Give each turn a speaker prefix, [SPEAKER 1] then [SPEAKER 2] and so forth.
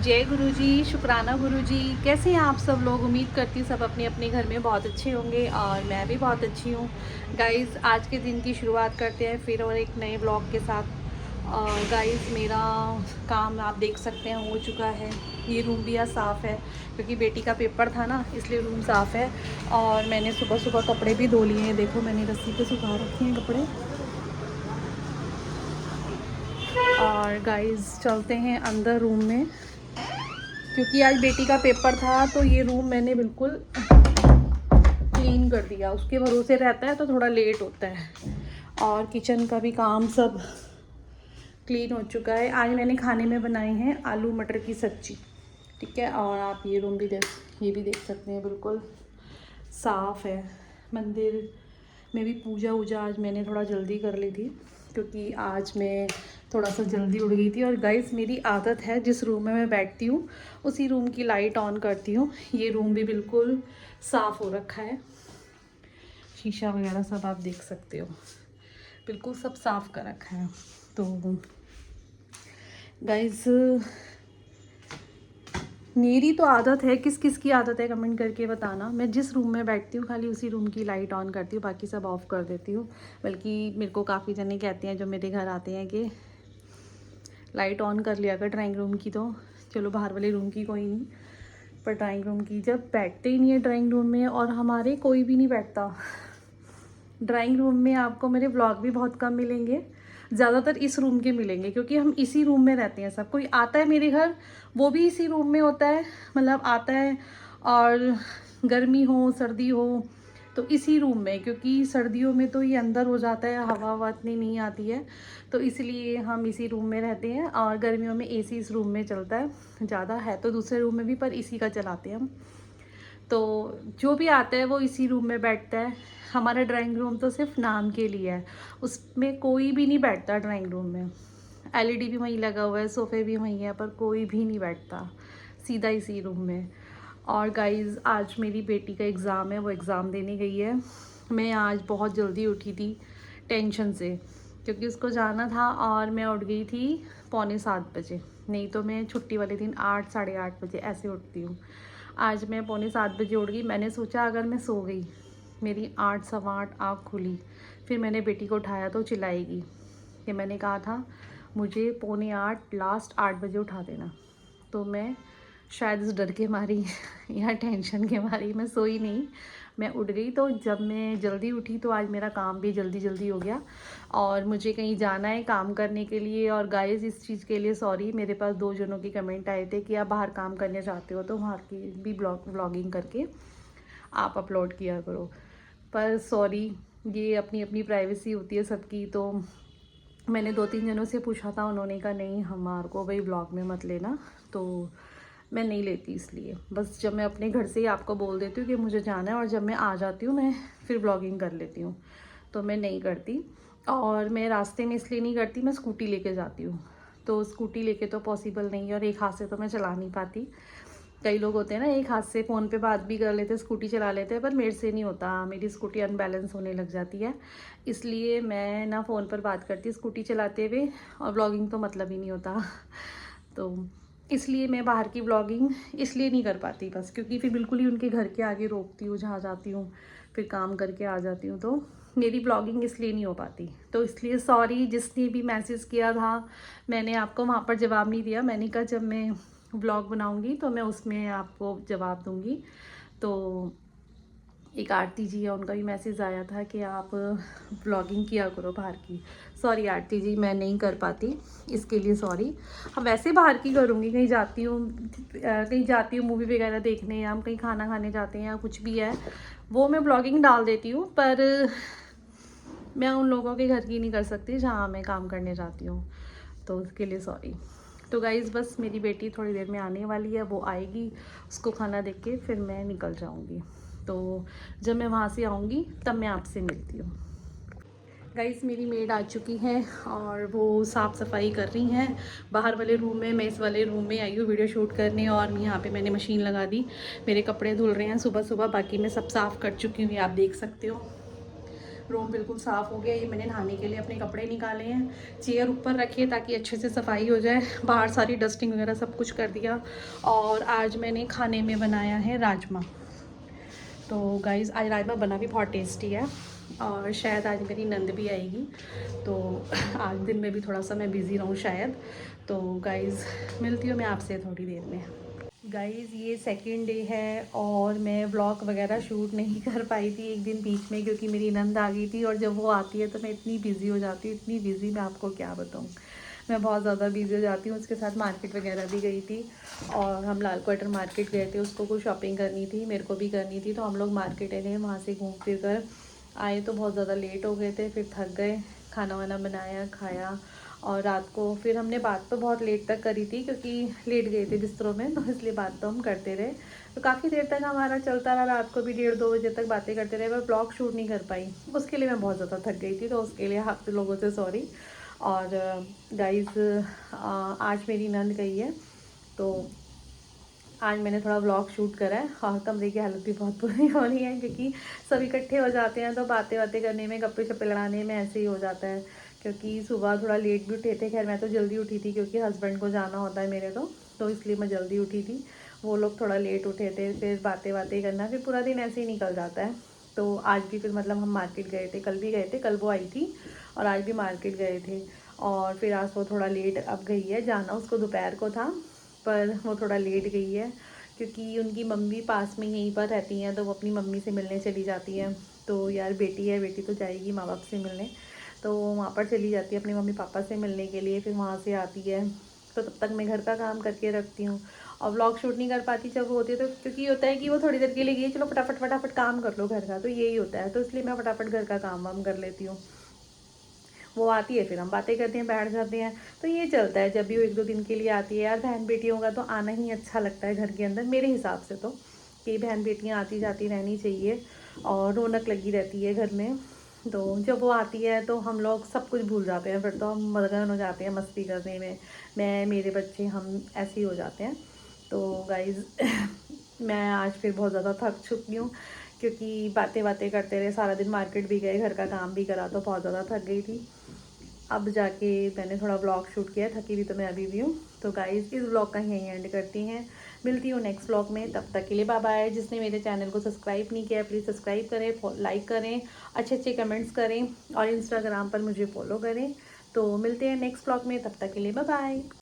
[SPEAKER 1] जय गुरु जी, शुक्राना गुरु जी। कैसे हैं आप सब लोग? उम्मीद करती हूँ सब अपने अपने घर में बहुत अच्छे होंगे और मैं भी बहुत अच्छी हूँ। गाइज़, आज के दिन की शुरुआत करते हैं फिर और एक नए ब्लॉग के साथ। और गाइज़, मेरा काम आप देख सकते हैं हो चुका है। ये रूम भी आज साफ़ है क्योंकि बेटी का पेपर था ना, इसलिए रूम साफ़ है। और मैंने सुबह सुबह कपड़े भी धो लिए हैं। देखो, मैंने रस्सी पे सुखा रखे हैं कपड़े। और गाइज़, चलते हैं अंदर रूम में क्योंकि आज बेटी का पेपर था, तो ये रूम मैंने बिल्कुल क्लीन कर दिया। उसके भरोसे रहता है तो थोड़ा लेट होता है। और किचन का भी काम सब क्लीन हो चुका है। आज मैंने खाने में बनाए हैं आलू मटर की सब्जी, ठीक है। और आप ये रूम भी ये भी देख सकते हैं, बिल्कुल साफ़ है। मंदिर में भी पूजा वूजा आज मैंने थोड़ा जल्दी कर ली थी क्योंकि आज मैं थोड़ा सा जल्दी उठ गई थी। और गाइस, मेरी आदत है जिस रूम में मैं बैठती हूँ उसी रूम की लाइट ऑन करती हूँ। ये रूम भी बिल्कुल साफ़ हो रखा है, शीशा वगैरह सब आप देख सकते हो, बिल्कुल सब साफ़ कर रखा है। तो गाइस, मेरी तो आदत है, किस किस की आदत है कमेंट करके बताना। मैं जिस रूम में बैठती हूँ खाली उसी रूम की लाइट ऑन करती हूँ, बाकी सब ऑफ़ कर देती हूँ। बल्कि मेरे को काफ़ी जने कहते हैं जो मेरे घर आते हैं कि लाइट ऑन कर लिया कर ड्राइंग रूम की। तो चलो, बाहर वाले रूम की कोई नहीं, पर ड्राइंग रूम की जब बैठते ही नहीं है ड्राइंग रूम में, और हमारे कोई भी नहीं बैठता ड्राइंग रूम में। आपको मेरे व्लॉग भी बहुत कम मिलेंगे, ज़्यादातर इस रूम के मिलेंगे क्योंकि हम इसी रूम में रहते हैं। सब कोई आता है मेरे घर वो भी इसी रूम में होता है, मतलब आता है। और गर्मी हो सर्दी हो तो इसी रूम में, क्योंकि सर्दियों में तो ये अंदर हो जाता है, हवा ववा इतनी नहीं आती है, तो इसलिए हम इसी रूम में रहते हैं। और गर्मियों में एसी इस रूम में चलता है, ज़्यादा है तो दूसरे रूम में भी, पर इसी का चलाते हैं हम। तो जो भी आता है वो इसी रूम में बैठता है। हमारा ड्राइंग रूम तो सिर्फ नाम के लिए है, उसमें कोई भी नहीं बैठता ड्राइंग रूम में। एलईडी भी वहीं लगा हुआ है, सोफ़े भी वहीं है, पर कोई भी नहीं बैठता, सीधा इसी रूम में। और गाइज़, आज मेरी बेटी का एग्ज़ाम है, वो एग्ज़ाम देने गई है। मैं आज बहुत जल्दी उठी थी टेंशन से क्योंकि उसको जाना था, और मैं उठ गई थी 6:45 बजे। नहीं तो मैं छुट्टी वाले दिन 8 साढ़े 8 बजे ऐसे उठती हूँ। आज मैं 6:45 बजे उठ गई। मैंने सोचा अगर मैं सो गई, मेरी 8 सवा 8 आँख खुली, फिर मैंने बेटी को उठाया तो चिल्लाएगी कि मैंने कहा था मुझे 7:45 लास्ट 8 बजे उठा देना। तो मैं शायद इस डर के मारी या टेंशन के मारी मैं सोई नहीं, मैं उठ गई। तो जब मैं जल्दी उठी तो आज मेरा काम भी जल्दी जल्दी हो गया, और मुझे कहीं जाना है काम करने के लिए। और गाइस, इस चीज़ के लिए सॉरी, मेरे पास 2 जनों की कमेंट आए थे कि आप बाहर काम करने जाते हो तो वहाँ की भी व्लॉगिंग करके आप अपलोड किया करो। पर सॉरी, ये अपनी अपनी प्राइवेसी होती है सबकी। तो मैंने 2-3 जनों से पूछा था, उन्होंने कहा नहीं, हमारे को भाई ब्लॉग में मत लेना। तो मैं नहीं लेती, इसलिए बस जब मैं अपने घर से ही आपको बोल देती हूँ कि मुझे जाना है, और जब मैं आ जाती हूँ मैं फिर ब्लॉगिंग कर लेती हूँ, तो मैं नहीं करती। और मैं रास्ते में इसलिए नहीं करती, मैं स्कूटी लेके जाती हूँ, तो स्कूटी लेके तो पॉसिबल नहीं है, और एक हाथ से तो मैं चला नहीं पाती। कई लोग होते हैं ना, एक हाथ से फ़ोन पे बात भी कर लेते हैं, स्कूटी चला लेते हैं, पर मेरे से नहीं होता, मेरी स्कूटी अनबैलेंस होने लग जाती है। इसलिए मैं ना फ़ोन पर बात करती स्कूटी चलाते हुए, और ब्लॉगिंग तो मतलब ही नहीं होता। तो इसलिए मैं बाहर की ब्लॉगिंग इसलिए नहीं कर पाती बस, क्योंकि फिर बिल्कुल ही उनके घर के आगे रोकती हूँ जहाँ जाती हूँ, फिर काम करके आ जाती हूँ, तो मेरी ब्लॉगिंग इसलिए नहीं हो पाती। तो इसलिए सॉरी, जिसने भी मैसेज किया था मैंने आपको वहाँ पर जवाब नहीं दिया। मैंने कहा जब मैं ब्लॉग बनाऊँगी तो मैं उसमें आपको जवाब दूँगी। तो एक आरती जी है, उनका भी मैसेज आया था कि आप ब्लॉगिंग किया करो बाहर की। सॉरी आरती जी, मैं नहीं कर पाती, इसके लिए सॉरी। हाँ, वैसे बाहर की करूँगी, कहीं जाती हूँ मूवी वगैरह देखने, या हम कहीं खाना खाने जाते हैं या कुछ भी है, वो मैं ब्लॉगिंग डाल देती हूँ। पर मैं उन लोगों के घर की नहीं कर सकती जहाँ मैं काम करने जाती हूँ, तो उसके लिए सॉरी। तो गाइज़, बस मेरी बेटी थोड़ी देर में आने वाली है, वो आएगी, उसको खाना दे के फिर मैं निकल जाऊँगी। तो जब मैं वहाँ से आऊँगी तब मैं आपसे मिलती हूँ। गाइज़, मेरी मेड आ चुकी है और वो साफ़ सफाई कर रही हैं बाहर वाले रूम में। मैं इस वाले रूम में आई हूँ वीडियो शूट करने, और यहाँ पे मैंने मशीन लगा दी, मेरे कपड़े धुल रहे हैं सुबह सुबह। बाकी मैं सब साफ़ कर चुकी हूँ, ये आप देख सकते हो। रूम बिल्कुल साफ़ हो गया। ये मैंने नहाने के लिए अपने कपड़े निकाले हैं, चेयर ऊपर रखी है ताकि अच्छे से सफाई हो जाए। बाहर सारी डस्टिंग वगैरह सब कुछ कर दिया। और आज मैंने खाने में बनाया है राजमा। तो गाइज़ आज राजमा बना भी बहुत टेस्टी है और शायद आज मेरी नंद भी आएगी, तो आज दिन में भी थोड़ा सा मैं बिज़ी रहूँ शायद। तो गाइज़ मिलती हूँ मैं आपसे थोड़ी देर में। गाइज़ ये सेकंड डे है और मैं व्लॉग वगैरह शूट नहीं कर पाई थी एक दिन बीच में, क्योंकि मेरी नंद आ गई थी और जब वो आती है तो मैं इतनी बिज़ी हो जाती हूँ, इतनी बिज़ी मैं आपको क्या बताऊँ। मैं बहुत ज़्यादा बिज़ी हो जाती हूँ। उसके साथ मार्केट वगैरह भी गई थी और हम लाल क्वार्टर मार्केट गए थे, उसको कुछ शॉपिंग करनी थी, मेरे को भी करनी थी। तो हम लोग मार्केट गए, वहाँ से घूम फिर कर आए तो बहुत ज़्यादा लेट हो गए थे। फिर थक गए, खाना वाना बनाया, खाया और रात को फिर हमने बात तो बहुत लेट तक करी थी क्योंकि लेट गए थे बिस्तरों में, तो इसलिए बात तो हम करते रहे। तो काफ़ी देर तक हमारा चलता रहा, रात को भी 1:30-2 बजे तक बातें करते रहे, पर ब्लॉग शूट नहीं कर पाई। उसके लिए मैं बहुत ज़्यादा थक गई थी, तो उसके लिए आप लोगों से सॉरी। और गाइज़ आज मेरी नंद गई है तो आज मैंने थोड़ा व्लॉग शूट करा है और कमरे की हालत भी बहुत बुरी हो रही है क्योंकि सब इकट्ठे हो जाते हैं तो बातें बातें करने में, गप्पे शप्पे लड़ाने में ऐसे ही हो जाता है। क्योंकि सुबह थोड़ा लेट भी उठे थे, खैर मैं तो जल्दी उठी थी क्योंकि हस्बैंड को जाना होता है मेरे, तो इसलिए मैं जल्दी उठी थी। वो लोग थोड़ा लेट उठे थे, फिर बातें बातें करना, फिर पूरा दिन ऐसे ही निकल जाता है। तो आज भी फिर मतलब हम मार्केट गए थे, कल भी गए थे, कल वो आई थी और आज भी मार्केट गए थे। और फिर आज वो थोड़ा लेट अब गई है, जाना उसको दोपहर को था पर वो थोड़ा लेट गई है क्योंकि उनकी मम्मी पास में यहीं पर रहती हैं, तो वो अपनी मम्मी से मिलने चली जाती है। तो यार बेटी है, बेटी तो जाएगी माँ बाप से मिलने, तो वहाँ पर चली जाती है अपने मम्मी पापा से मिलने के लिए, फिर वहाँ से आती है। तो तब तक मैं घर का काम करके रखती हूँ और व्लॉग शूट नहीं कर पाती जब वो होती है, तो क्योंकि होता है कि वो थोड़ी देर के लिए गई, चलो फटाफट फटाफट काम कर लो घर का, तो यही होता है। तो इसलिए मैं फटाफट घर का काम वाम कर लेती हूँ। वो आती है फिर हम बातें करते हैं, बैठ जाते हैं, तो ये चलता है। जब भी वो 1-2 दिन के लिए आती है, यार बहन बेटियों का तो आना ही अच्छा लगता है घर के अंदर मेरे हिसाब से, तो कि बहन बेटियाँ आती जाती रहनी चाहिए और रौनक लगी रहती है घर में। तो जब वो आती है तो हम लोग सब कुछ भूल जाते हैं, फिर तो हम मगन हो जाते हैं मस्ती करने में, मैं मेरे बच्चे हम ऐसे ही हो जाते हैं। तो गाइज़ मैं आज फिर बहुत ज़्यादा थक चुकी हूँ क्योंकि बातें बातें करते रहे, सारा दिन मार्केट भी गए, घर का काम भी करा, तो बहुत ज़्यादा थक गई थी। अब जाके मैंने थोड़ा व्लॉग शूट किया, थकी भी तो मैं अभी भी हूँ। तो गाइज़ इस व्लॉग का यहीं एंड करती हैं, मिलती हूँ नेक्स्ट व्लॉग में, तब तक के लिए बाय बाय। जिसने मेरे चैनल को सब्सक्राइब नहीं किया प्लीज़ सब्सक्राइब करें, लाइक करें, अच्छे अच्छे कमेंट्स करें और इंस्टाग्राम पर मुझे फॉलो करें। तो मिलते हैं नेक्स्ट व्लॉग में, तब तक के लिए बाय बाय।